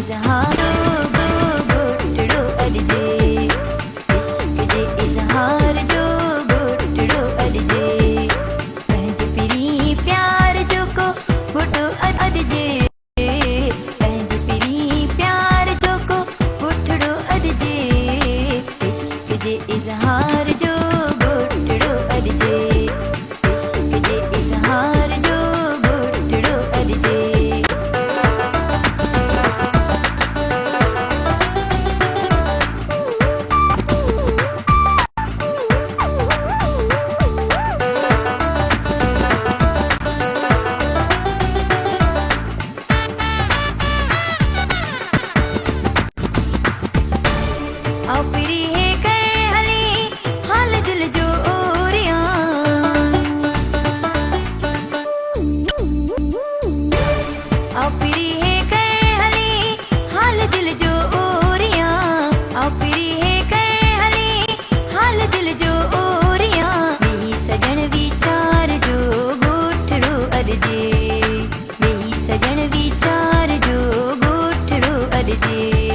इज़हारो गोटड़ो अरजे इश्क जे इज़हार जो गोटड़ो अरजे पंहिंज पिरी प्यार जो को गोटो अरजे पंहिंज पिरी प्यार जो को गोटड़ो अरजे इश्क जे इज़हार जो गोटड़ो अरजे इश्क जे इज़हार जो गोटड़ो अरजे आओ पिरी है कर हली हाल दिल जो ओरियां आओ पिरी है कर हली हाल दिल जो ओरियां आओ पिरी है कर हली हाल दिल जो ओरियां वेही सजण वीचार जो गोठड़ो अरजे वेही सजण वीचार जो गोठड़ो अरजे